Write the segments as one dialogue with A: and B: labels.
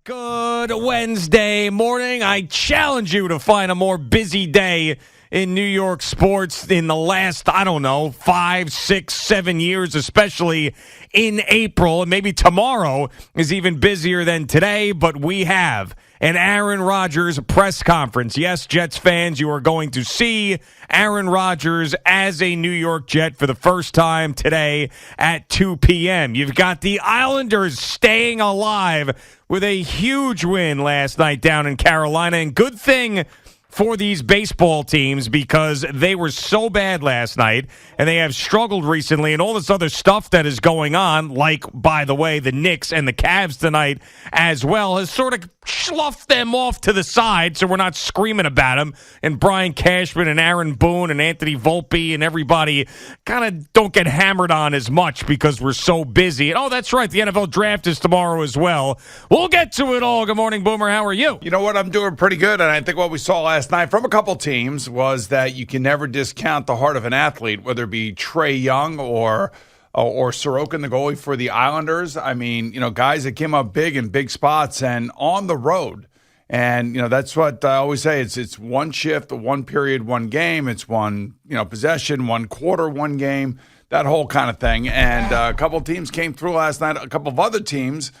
A: Good Wednesday morning. I challenge you to find a more busy day in New York sports in the last, 5, 6, 7 years, especially in April. And maybe tomorrow is even busier than today, but we have an Aaron Rodgers press conference. Yes, Jets fans, you are going to see Aaron Rodgers as a New York Jet for the first time today at 2 p.m. You've got the Islanders staying alive with a huge win last night down in Carolina. And good thing for these baseball teams because they were so bad last night and they have struggled recently, and all this other stuff that is going on, like, by the way, the Knicks and the Cavs tonight as well, has sort of sloughed them off to the side so we're not screaming about them. And Brian Cashman and Aaron Boone and Anthony Volpe and everybody kind of don't get hammered on as much because we're so busy. And, oh, that's right, the NFL draft is tomorrow as well. We'll get to it all. Good morning, Boomer. How are you?
B: You know what? I'm doing pretty good, and I think what we saw last night from a couple teams was that you can never discount the heart of an athlete, whether it be Trae Young or Sorokin, the goalie for the Islanders. I mean, guys that came up big in big spots and on the road. And, that's what I always say. It's one shift, one period, one game. It's one, possession, one quarter, one game, that whole kind of thing. And a couple teams came through last night. A couple of other teams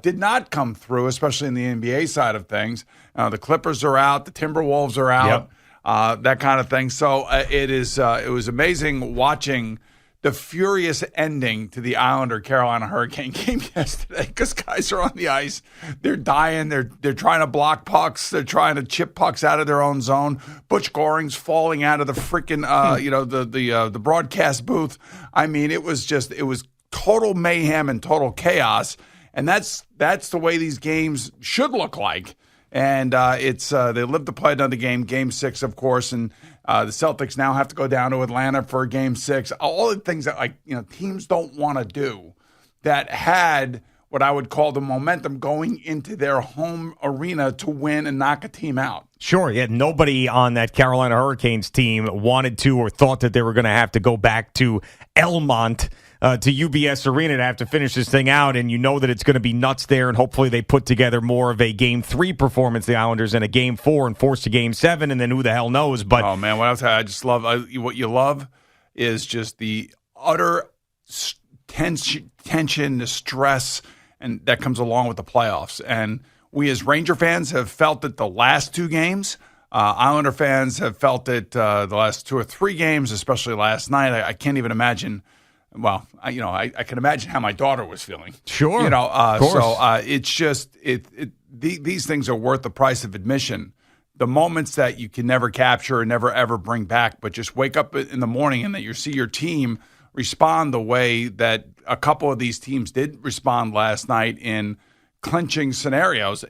B: did not come through, especially in the NBA side of things. The Clippers are out. The Timberwolves are out. Yep. That kind of thing. So it was amazing watching the furious ending to the Islander-Carolina Hurricane game yesterday because guys are on the ice. They're dying. They're trying to block pucks. They're trying to chip pucks out of their own zone. Butch Goring's falling out of the freaking, the broadcast booth. I mean, it was total mayhem and total chaos. And that's the way these games should look like. And they live to play another game, Game 6, of course, and the Celtics now have to go down to Atlanta for Game 6. All the things that teams don't want to do that had what I would call the momentum going into their home arena to win and knock a team out.
A: Sure, yeah. Nobody on that Carolina Hurricanes team wanted to or thought that they were going to have to go back to Elmont to UBS Arena to have to finish this thing out, and you know that it's going to be nuts there, and hopefully they put together more of a Game 3 performance, the Islanders, and a Game 4 and force to Game 7, and then who the hell knows. But
B: oh, man, I just love what you love is just the utter tension, the stress, and that comes along with the playoffs. And we as Ranger fans have felt it the last two games. Islander fans have felt it the last 2 or 3 games, especially last night. I can't even imagine. Well, I can imagine how my daughter was feeling.
A: Sure,
B: of course. So it's just these things are worth the price of admission. The moments that you can never capture and never ever bring back, but just wake up in the morning and that you see your team respond the way that a couple of these teams did respond last night in clinching scenarios.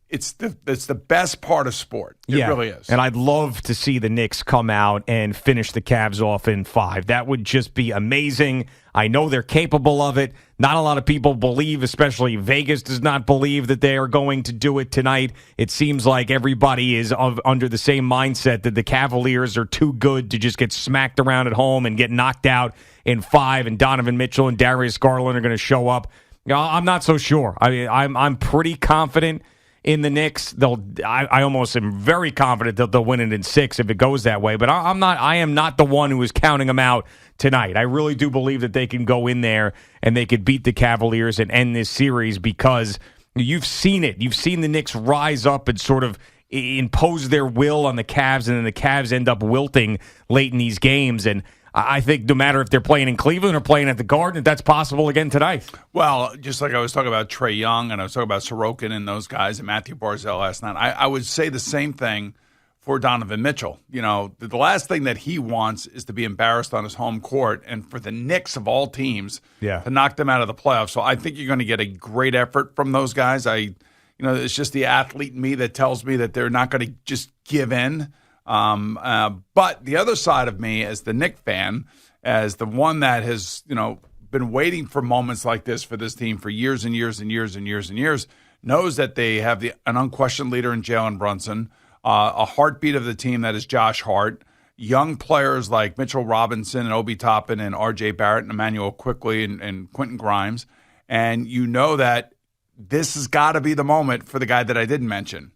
B: It's the best part of sport. It really is.
A: And I'd love to see the Knicks come out and finish the Cavs off in 5. That would just be amazing. I know they're capable of it. Not a lot of people believe, especially Vegas does not believe that they are going to do it tonight. It seems like everybody is under the same mindset that the Cavaliers are too good to just get smacked around at home and get knocked out in 5, and Donovan Mitchell and Darius Garland are going to show up. I'm not so sure. I mean, I'm pretty confident in the Knicks. I almost am very confident that they'll win it in 6 if it goes that way. But I am not the one who is counting them out tonight. I really do believe that they can go in there and they could beat the Cavaliers and end this series because you've seen it. You've seen the Knicks rise up and sort of impose their will on the Cavs, and then the Cavs end up wilting late in these games. And I think no matter if they're playing in Cleveland or playing at the Garden, that's possible again tonight.
B: Well, just like I was talking about Trae Young and I was talking about Sorokin and those guys and Matthew Barzal last night, I would say the same thing for Donovan Mitchell. The last thing that he wants is to be embarrassed on his home court, and for the Knicks of all teams to knock them out of the playoffs. So I think you're going to get a great effort from those guys. It's just the athlete in me that tells me that they're not going to just give in. But the other side of me, as the Knicks fan, as the one that has, been waiting for moments like this for this team for years and years and years and years and years, knows that they have an unquestioned leader in Jalen Brunson, a heartbeat of the team that is Josh Hart, young players like Mitchell Robinson and Obi Toppin and R.J. Barrett and Emmanuel Quickley and Quentin Grimes. And you know that this has got to be the moment for the guy that I didn't mention.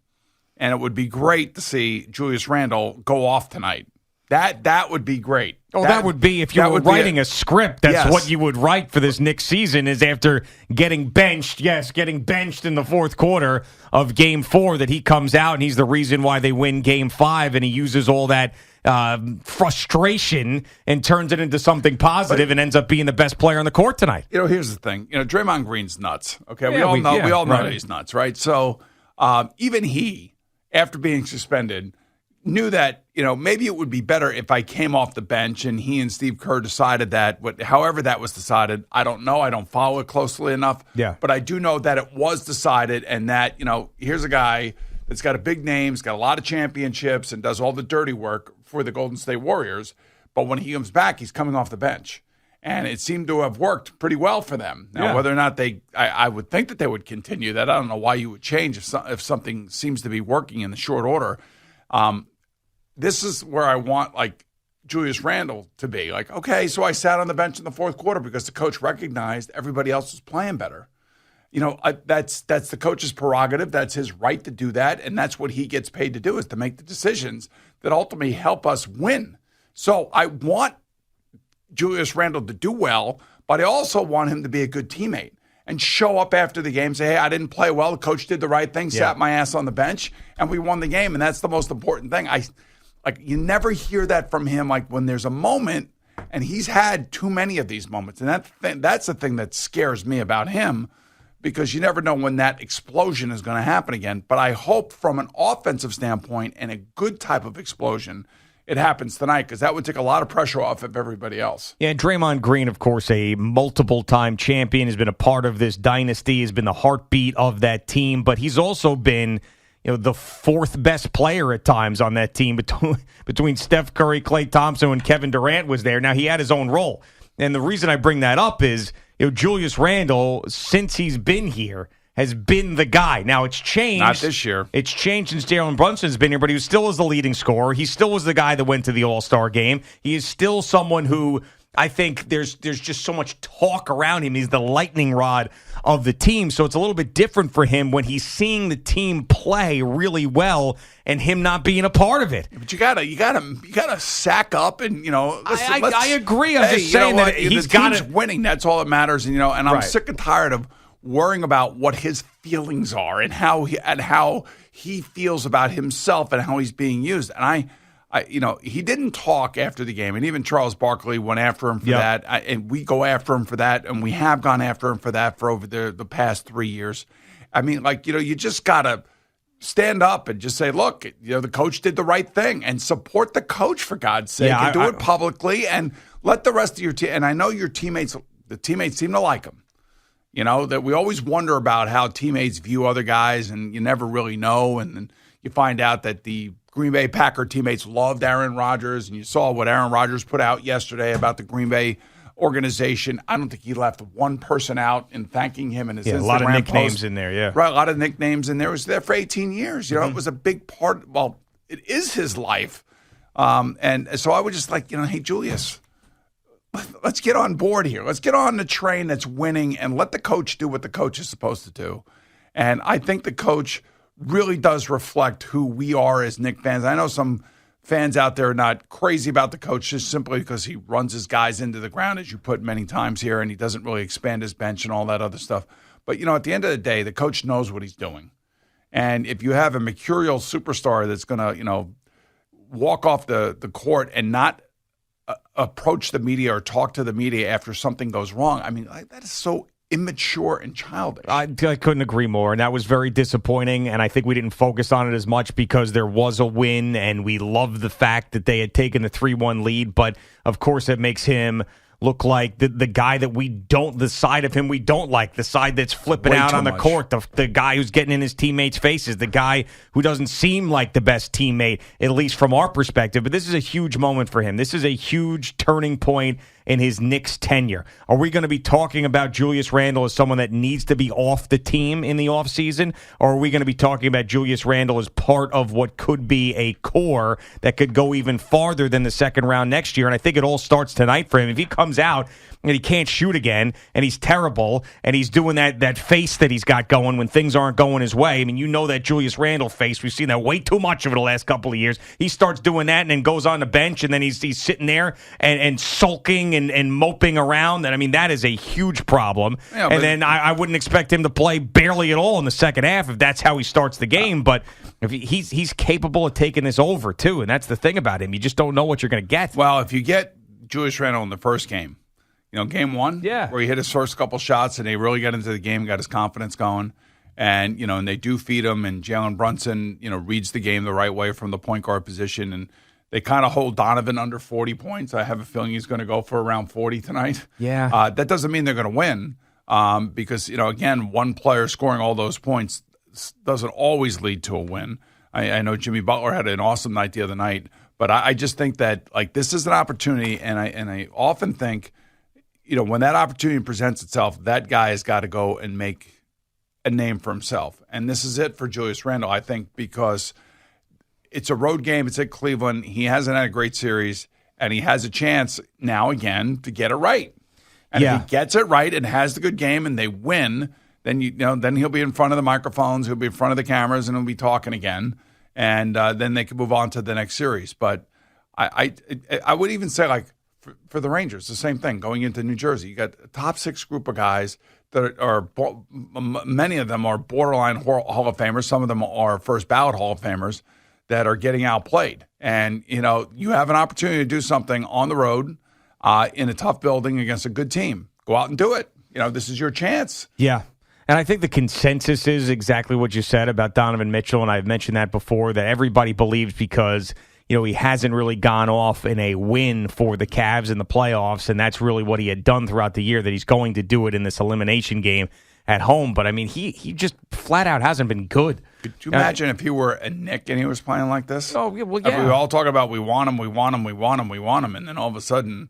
B: And it would be great to see Julius Randle go off tonight. That would be great.
A: Oh, that would be if you were writing a script. That's what you would write for this Knicks season is after getting benched in the fourth quarter of Game 4 that he comes out and he's the reason why they win Game 5 and he uses all that frustration and turns it into something positive and ends up being the best player on the court tonight.
B: Here's the thing. Draymond Green's nuts. Okay, we all know that he's nuts, right? So even he, after being suspended, knew that, maybe it would be better if I came off the bench and he and Steve Kerr decided that. However that was decided, I don't know. I don't follow it closely enough.
A: Yeah.
B: But I do know that it was decided and that, here's a guy that's got a big name, he's got a lot of championships and does all the dirty work for the Golden State Warriors. But when he comes back, he's coming off the bench. And it seemed to have worked pretty well for them. Now, whether or not I would think that they would continue that. I don't know why you would change if something seems to be working in the short order. This is where I want, Julius Randle to be. Okay, so I sat on the bench in the fourth quarter because the coach recognized everybody else was playing better. That's the coach's prerogative. That's his right to do that, and that's what he gets paid to do is to make the decisions that ultimately help us win. So I want Julius Randle to do well, but I also want him to be a good teammate and show up after the game, say, hey, I didn't play well. The coach did the right thing, sat my ass on the bench, and we won the game, and that's the most important thing. You never hear that from him when there's a moment, and he's had too many of these moments, and that's the thing that scares me about him because you never know when that explosion is going to happen again. But I hope from an offensive standpoint and a good type of explosion, it happens tonight because that would take a lot of pressure off of everybody else.
A: Yeah, Draymond Green, of course, a multiple-time champion, has been a part of this dynasty, has been the heartbeat of that team, but he's also been the fourth best player at times on that team between Steph Curry, Klay Thompson, and Kevin Durant was there. Now, he had his own role. And the reason I bring that up is Julius Randle, since he's been here, has been the guy. Now, it's changed.
B: Not this year.
A: It's changed since Jalen Brunson's been here, but he still was the leading scorer. He still was the guy that went to the All-Star game. He is still someone who I think there's just so much talk around him. He's the lightning rod of the team, so it's a little bit different for him when he's seeing the team play really well and him not being a part of it.
B: But you gotta sack up and
A: I agree. I'm just saying that he's got it
B: winning. That's all that matters. And I'm sick and tired of worrying about what his feelings are and how he feels about himself and how he's being used. And he didn't talk after the game, and even Charles Barkley went after him for that, and we go after him for that, and we have gone after him for that for over the past 3 years. I mean, you just got to stand up and just say, look, the coach did the right thing, and support the coach, for God's sake, and do it publicly, and let the rest of your team, and I know the teammates seem to like him. That we always wonder about how teammates view other guys, and you never really know, and then you find out that the Green Bay Packer teammates loved Aaron Rodgers, and you saw what Aaron Rodgers put out yesterday about the Green Bay organization. I don't think he left one person out in thanking him in his Instagram
A: a lot of nicknames
B: post.
A: In there,
B: Right, a lot of nicknames in there. He was there for 18 years. It was a big part. Well, it is his life. And so I would just hey, Julius, let's get on board here. Let's get on the train that's winning and let the coach do what the coach is supposed to do. And I think the coach really does reflect who we are as Knicks fans. I know some fans out there are not crazy about the coach just simply because he runs his guys into the ground, as you put many times here, and he doesn't really expand his bench and all that other stuff. But, at the end of the day, the coach knows what he's doing. And if you have a mercurial superstar that's going to, walk off the court and not approach the media or talk to the media after something goes wrong, I mean, that is so immature and childish.
A: I couldn't agree more, and that was very disappointing, and I think we didn't focus on it as much because there was a win, and we loved the fact that they had taken the 3-1 lead, but of course it makes him look like the guy that the side of him we don't like, the side that's flipping out on the court, the guy who's getting in his teammates' faces, the guy who doesn't seem like the best teammate, at least from our perspective. But this is a huge moment for him. This is a huge turning point, in his Knicks tenure. Are we going to be talking about Julius Randle as someone that needs to be off the team in the offseason? Or are we going to be talking about Julius Randle as part of what could be a core that could go even farther than the second round next year? And I think it all starts tonight for him. If he comes out and he can't shoot again, and he's terrible, and he's doing that face that he's got going when things aren't going his way. I mean, you know that Julius Randle face. We've seen that way too much over the last couple of years. He starts doing that and then goes on the bench, and then he's sitting there and sulking and moping around. And I mean, that is a huge problem. Yeah, and then I wouldn't expect him to play barely at all in the second half if that's how he starts the game. But if he's capable of taking this over, too, and that's the thing about him. You just don't know what you're going to get.
B: Well, if you get Julius Randle in the first game, game one, where he hit his first couple shots and they really got into the game, got his confidence going, and and they do feed him, and Jalen Brunson, reads the game the right way from the point guard position, and they kind of hold Donovan under 40 points. I have a feeling he's going to go for around 40 tonight.
A: Yeah,
B: that doesn't mean they're going to win, because again, one player scoring all those points doesn't always lead to a win. I know Jimmy Butler had an awesome night the other night, but I just think that this is an opportunity, and I often think, when that opportunity presents itself, that guy has got to go and make a name for himself. And this is it for Julius Randle, I think, because it's a road game. It's at Cleveland. He hasn't had a great series, and he has a chance now again to get it right. And if he gets it right and has the good game and they win, then then he'll be in front of the microphones, he'll be in front of the cameras, and he'll be talking again. And then they can move on to the next series. But I would even say, for the Rangers, the same thing. Going into New Jersey, you got a top six group of guys that are many of them are borderline Hall of Famers. Some of them are first ballot Hall of Famers that are getting outplayed. And, you have an opportunity to do something on the road in a tough building against a good team. Go out and do it. This is your chance.
A: Yeah. And I think the consensus is exactly what you said about Donovan Mitchell, and I've mentioned that before, that everybody believes because he hasn't really gone off in a win for the Cavs in the playoffs, and that's really what he had done throughout the year, that he's going to do it in this elimination game at home. But, I mean, he just flat out hasn't been good.
B: Could you imagine if he were a Knick and he was playing like this?
A: Oh, well, yeah.
B: We all talk about we want him, and then all of a sudden,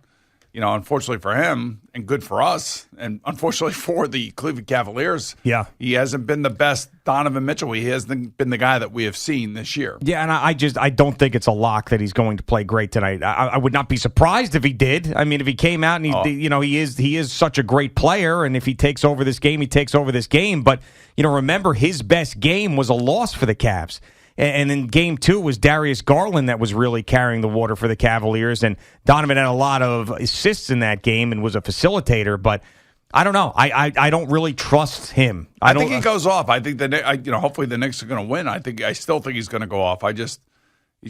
B: unfortunately for him and good for us, and unfortunately for the Cleveland Cavaliers, he hasn't been the best Donovan Mitchell. He hasn't been the guy that we have seen this year.
A: Yeah, and I don't think it's a lock that he's going to play great tonight. I would not be surprised if he did. I mean, if he came out and he is such a great player, and if he takes over this game, he takes over this game. But remember, his best game was a loss for the Cavs. And in game two, it was Darius Garland that was really carrying the water for the Cavaliers. And Donovan had a lot of assists in that game and was a facilitator. But I don't know. I don't really trust him.
B: I think he goes off. I think hopefully the Knicks are going to win. I still think he's going to go off. He's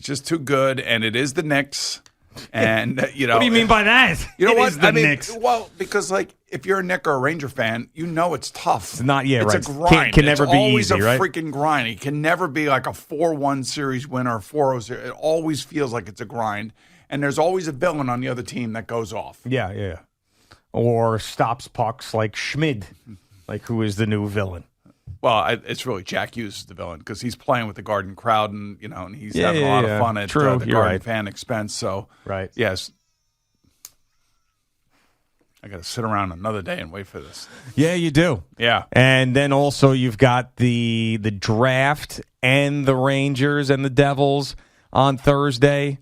B: just too good, and it is the Knicks. And
A: what do you mean by that?
B: You know what?
A: Knicks.
B: Well, because if you're a Knick or a Ranger fan, it's tough.
A: It's not
B: It's
A: right.
B: a grind.
A: Can never be
B: easy,
A: right?
B: It's always a freaking grind. It can never be like a 4-1 series winner or 4-0 series. It always feels like it's a grind. And there's always a villain on the other team that goes off.
A: Yeah. Or stops pucks like Schmid, who is the new villain.
B: Well, it's really Jack Hughes is the villain because he's playing with the Garden crowd and and he's having a lot of fun at the Garden fan expense. So, yes, I got to sit around another day and wait for this.
A: Yeah, you do.
B: Yeah,
A: and then also you've got the draft and the Rangers and the Devils on Thursday,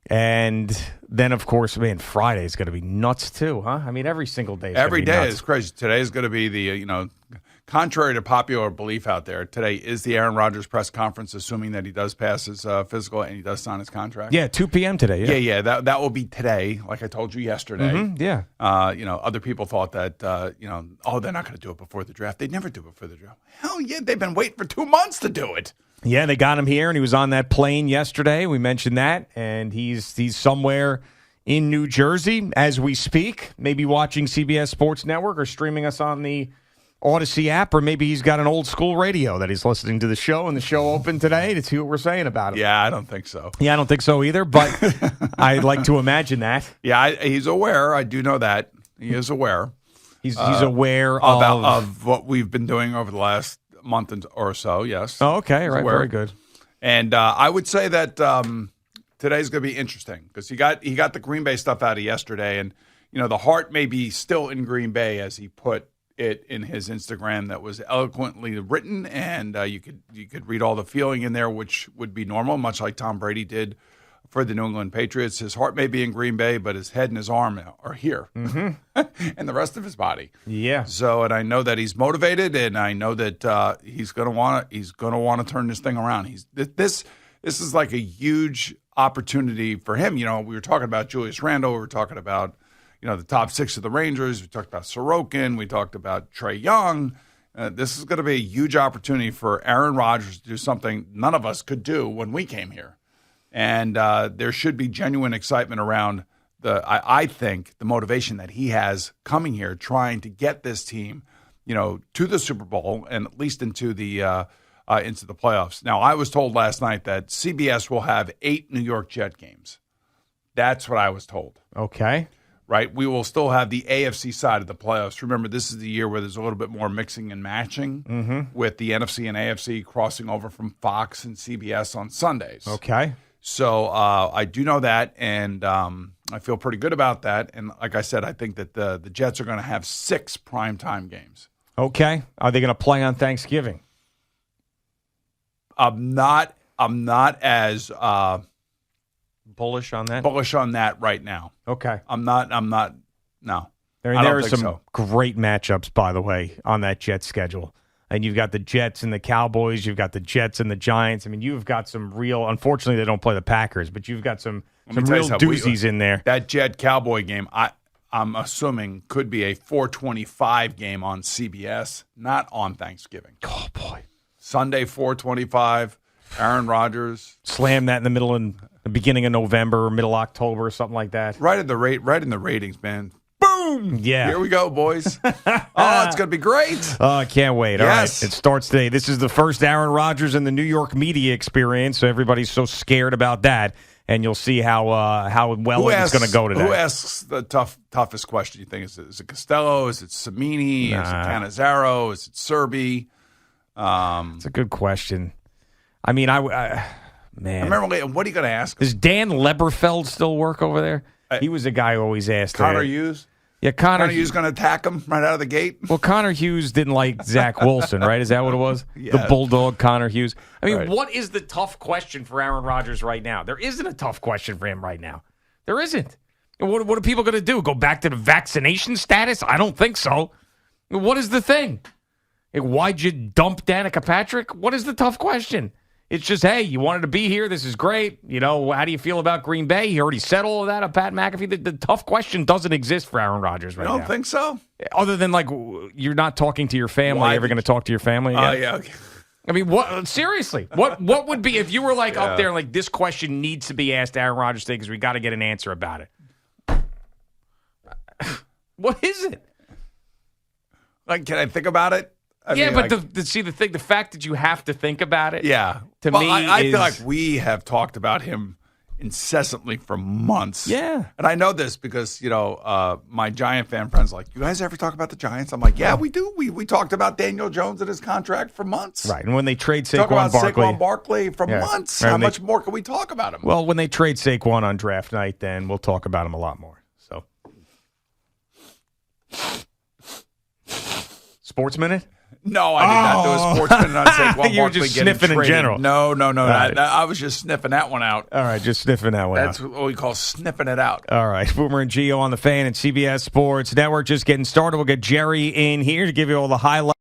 A: and then of course, Friday is going to be nuts too, huh? I mean, every single day.
B: Every day is crazy. Today is going to be the contrary to popular belief out there, today is the Aaron Rodgers press conference, assuming that he does pass his physical and he does sign his contract.
A: Yeah, 2 p.m. today.
B: Yeah. That will be today, like I told you yesterday.
A: Mm-hmm, yeah.
B: Other people thought that, they're not going to do it before the draft. They never do it before the draft. Hell yeah, they've been waiting for 2 months to do it.
A: Yeah, they got him here, and he was on that plane yesterday. We mentioned that, and he's somewhere in New Jersey as we speak, maybe watching CBS Sports Network or streaming us on the Odyssey app, or maybe he's got an old school radio that he's listening to the show, and the show opened today to see what we're saying about him.
B: Yeah, I don't think so.
A: Yeah, I don't think so either, but I'd like to imagine that.
B: Yeah, he's aware. I do know that. He is aware.
A: He's aware
B: of what we've been doing over the last month or so, yes.
A: Oh, okay, right, very good.
B: And I would say that today's going to be interesting because he got the Green Bay stuff out of yesterday, and the heart may be still in Green Bay, as he put it in his Instagram that was eloquently written, and you could read all the feeling in there, which would be normal, much like Tom Brady did for the New England Patriots. His heart may be in Green Bay, but his head and his arm are here, and the rest of his body.
A: Yeah.
B: So, and I know that he's motivated, and I know that he's going to want to turn this thing around. This is like a huge opportunity for him. We were talking about Julius Randle. We were talking about the top 6 of the Rangers. We talked about Sorokin. We talked about Trae Young. This is going to be a huge opportunity for Aaron Rodgers to do something none of us could do when we came here. And there should be genuine excitement around I think, the motivation that he has coming here, trying to get this team, to the Super Bowl and at least into the playoffs. Now, I was told last night that CBS will have 8 New York Jet games. That's what I was told.
A: Okay.
B: Right? We will still have the AFC side of the playoffs. Remember, this is the year where there's a little bit more mixing and matching with the NFC and AFC crossing over from Fox and CBS on Sundays.
A: Okay.
B: So I do know that, and I feel pretty good about that. And like I said, I think that the Jets are going to have 6 primetime games.
A: Okay. Are they going to play on Thanksgiving?
B: I'm not as
A: bullish on that?
B: Bullish on that right now.
A: Okay.
B: I'm not. No.
A: There are some great matchups, by the way, on that Jets schedule. And you've got the Jets and the Cowboys. You've got the Jets and the Giants. I mean, you've got some real – unfortunately, they don't play the Packers, but you've got some real doozies in there.
B: That Jet-Cowboy game, I'm assuming, could be a 4:25 game on CBS, not on Thanksgiving.
A: Oh, boy.
B: Sunday, 4:25, Aaron Rodgers.
A: Slam that in the beginning of November or middle October or something like that.
B: Right in the ratings, man. Boom!
A: Yeah.
B: Here we go, boys. Oh, it's going to be great.
A: Oh, I can't wait.
B: Yes.
A: All right. It starts today. This is the first Aaron Rodgers in the New York media experience, so everybody's so scared about that. And you'll see how well it's going to go today.
B: Who asks the toughest question, you think? Is it Costello? Is it Samini? Is it Cannizaro? Is it Serby?
A: It's a good question. I mean, man.
B: I remember, what are you going to ask him?
A: Does Dan Leberfeld still work over there? He was a guy who always asked.
B: Connor Hughes?
A: Yeah, Connor
B: Hughes going to attack him right out of the gate?
A: Well, Connor Hughes didn't like Zach Wilson, right? Is that what it was?
B: Yeah.
A: The Bulldog, Connor Hughes. I mean,
B: Right.
A: What is the tough question for Aaron Rodgers right now? There isn't a tough question for him right now. There isn't. What are people going to do? Go back to the vaccination status? I don't think so. What is the thing? Why'd you dump Danica Patrick? What is the tough question? It's just, hey, you wanted to be here. This is great. How do you feel about Green Bay? He already said all of that of Pat McAfee. The tough question doesn't exist for Aaron Rodgers right now.
B: You don't think so?
A: Other than, you're not talking to your family. Are you ever going to talk to your family again?
B: Oh, yeah. Okay.
A: I mean, what? Seriously, what would be if you were up there and this question needs to be asked to Aaron Rodgers today because we got to get an answer about it? What is it?
B: Can I think about it?
A: The fact that you have to think about it.
B: Yeah. I feel like we have talked about him incessantly for months.
A: Yeah.
B: And I know this because, my Giant fan friends are like, you guys ever talk about the Giants? I'm like, yeah, we do. We talked about Daniel Jones and his contract for months.
A: Right. And when they trade
B: Saquon Barkley for months,
A: right.
B: How much more can we talk about him?
A: Well, when they trade Saquon on draft night, then we'll talk about him a lot more. So, Sports Minute?
B: No, I did not do a sports minute on Saquon
A: You were just sniffing in general.
B: No.
A: Right.
B: I was just sniffing that one out.
A: All right, just sniffing that one out.
B: That's what we call sniffing it out.
A: All right, Boomer and Gio on the Fan and CBS Sports Network just getting started. We'll get Jerry in here to give you all the highlights.